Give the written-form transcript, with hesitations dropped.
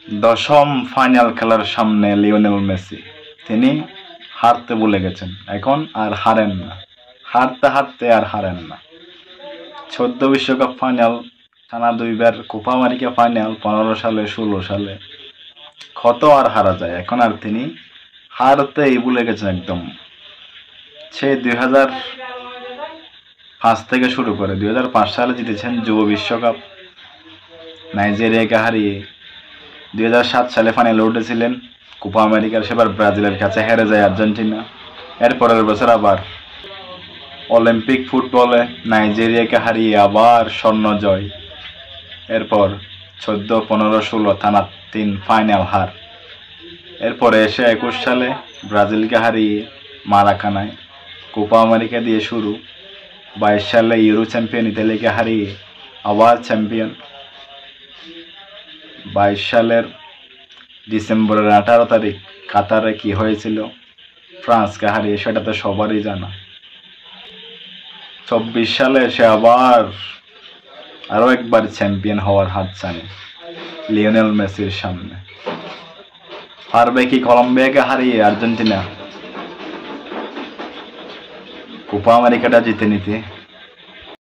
দশম ফাইনাল খেলার সামনে লিওনেল মেসি তিনি হারতে ভুলে গেছেন, এখন আর হারেন না, হারতে হারতে আর হারেন না। 14 বিশ্বকাপ ফাইনাল, টানা 2বার কোপা আমেরিকা ফাইনাল, 15 সালে 16 সালে, কত আর হারা যায়, এখন আর তিনি হারতেই ভুলে গেছেন একদম। সে 2005 থেকে শুরু করে 2005 সালে জিতেছেন যুব বিশ্বকাপ নাইজেরিয়াকে হারিয়ে, 2007 সালে ফাইনালে উঠেছিলেন কোপা আমেরিকার, সেবার ব্রাজিলের কাছে হেরে যায় আর্জেন্টিনা। এরপরের বছর আবার অলিম্পিক ফুটবলে নাইজেরিয়াকে হারিয়ে আবার স্বর্ণ জয়। এরপর 14, 15, 16 টানা 3 ফাইনাল হার। এরপরে এসে 21 সালে ব্রাজিলকে হারিয়ে মারাকানায় কোপা আমেরিকা দিয়ে শুরু। 22 সালে ইউরো চ্যাম্পিয়ন ইতালিকে হারিয়ে আবার চ্যাম্পিয়ন। 22 সালের ডিসেম্বরের 18 তারিখ কাতারে কি হয়েছিল, ফ্রান্সকে হারিয়ে, সেটা তো সবারই জানা। 24 সালে সে আবার আরো একবার চ্যাম্পিয়ন হওয়ার হাতছানি লিওনেল মেসির সামনে। পারবে কি কলম্বিয়াকে হারিয়ে আর্জেন্টিনা কোপা আমেরিকাটা জিতে নিতে?